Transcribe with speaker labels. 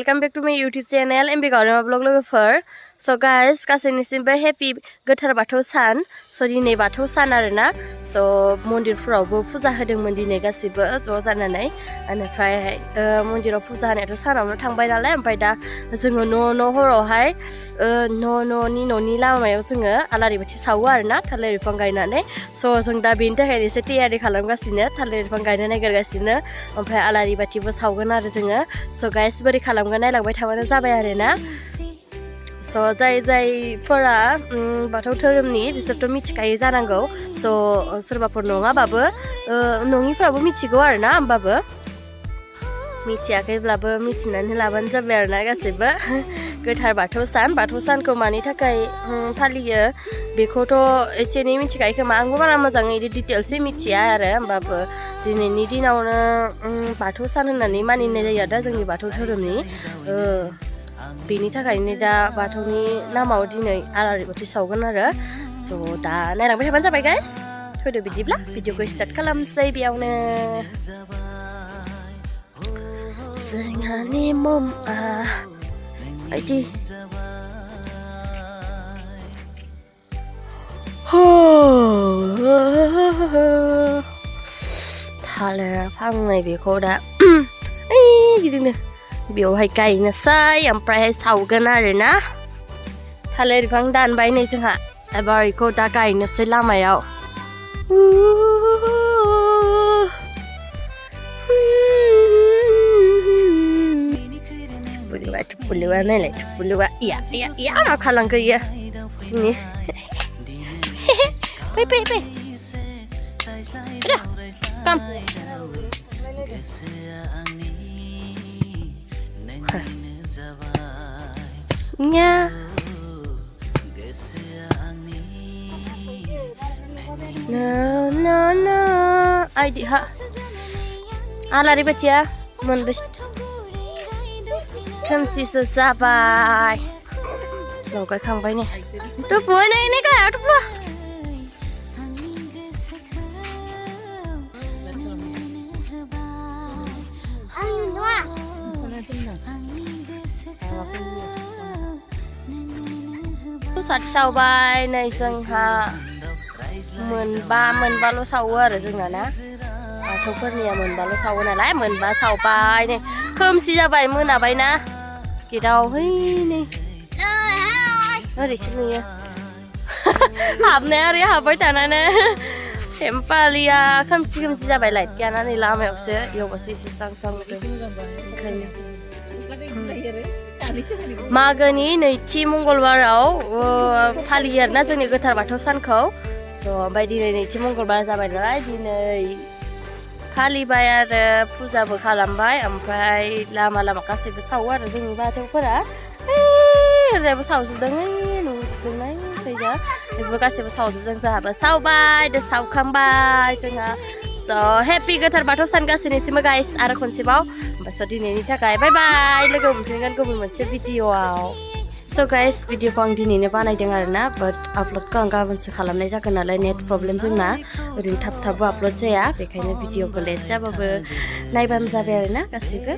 Speaker 1: welcome back to my YouTube channel MB Gaurima Vlog लोगोफोर so guys गासैनिसिमबो happy गोथार बाथौ सान so दिनै बाथौ सान आरोना so मन्दिरफोरावबो फुजा होदोंमोन दिनै गासिबो ज' जानानै ओमफ्राय मन्दिराव फुजा होनायाथ' सानावनो थांबाय नालाय ओमफ्राय दा जोङो न' हरावहाय न'नि लामायाव जोङो आलारि बाथि सावो आरोना थालिर बिफां गायनानै so जों दा बेनि थाखायनो एसे थियारि खालामगासिनो थालिर बिफां गायनो नागिरगासिनो ओमफ्राय आलारि बाथिबो सावगोन आरो जोङो so guys बोरै खालामगोन नायलांबाय थाबानो जाबाय आरोना so जायफोरा बाथौ धोरोमनि बिसोरथ' मिथिखायो जानांगौ so सोरबाफोर नङाबाबो नङिफ्राबो मिथिगौ आरोना होमबाबो मिथियाखैब्लाबो मिथिनानै लाबानो जाबाय आरोना गासैबो गोथार बाथौ सानखौ मानि थाखाय फालियो बेखौथ' एसे एनै मिथिखायो खोमा आंबो बारा मोजाङै डिटेल्सै मिथिया आरो होमबाबो दिनैनि दिनावनो बाथौ सान होननानै मानिनाय जायो दा जोंनि बाथौ धोरोमनि बेनि थाखायनो दा बाथौनि नामाव दिनै आलारि बाथि सावगोन आरो स' दा नायलांबाय थाबानो जाबाय गाइस फैदो बिदिब्ला भिडिअखौ स्टार्ट खालामसै बेयावनो जोंहानि ममआ बायदि थालिर फांनै बेखौ दा गिदिंनो बेवहाय गायनोसै ओमफ्रायहाय सावगोन आरोना थालिर बिफां दानबाय नै जोंहा एबार बेखौ दा गायनोसै लामायाव थुपुलुवा नायलाय थुपुलुवा iya खालामखो इयो नि फै kam nya no ID ha आलारि बाथिया मोनबेसे खोमसिसो जाबाय लगायखांबाय ने थुपुवा नाय गाया थुपुवा साथि सावबाय नै जोंहा मोनबाल' सावो आरो जोंना ना बाथौफोरनिया मोनबाल' सावो नालाय मोनबा सावबाय नै खोमसि जाबाय मोनाबाय ना गेटाव है नै ओरैसो नुयो हाबनाया ओरै हाबबाय थानानै टेम्पालिया खोमसि जाबाय लाइट गैयाना नै लामायावसो इयावबासो एसे स्रां ओंखायनो मागोनि नैथि मंगलबाराव फालियो आरोना जोंनि गोथार बाथौ सानखौ ओमफ्राय दिनै नैथि मंगलबार जाबाय नालाय दिनै फालिबाय आरो फुजाबो खालामबाय ओमफ्राय लामा गासैबो सावो आरो जोंनि बाथौफोरा ओरैबो सावजोबदों नुजोबदोंनाय फैजा बेफोरबो गासैबो सावजोबदों जोंहाबो सावबाय दा सावखांबाय जोंहा हेपि गोथार बाथौ सान गासैनिसिमबो गाइस आरो खनसेबाव ओमफ्राय दिनैनि थाखाय बाय बाय लोगो मोनफिनगोन गुबुन मोनसे भिडिअआव स' गाइस भिडिअखौ आं दिनैनो बानायदों आरोना बाट आपल'डखौ आं गाबोनसो खालामनाय जागोन नालाय नेट प्रब्लेम जोंना ओरैनो थाबबो आपल'ड जाया बेखायनो भिडिअखौ लेट जाबाबो नायबानो जाबाय आरोना गासैबो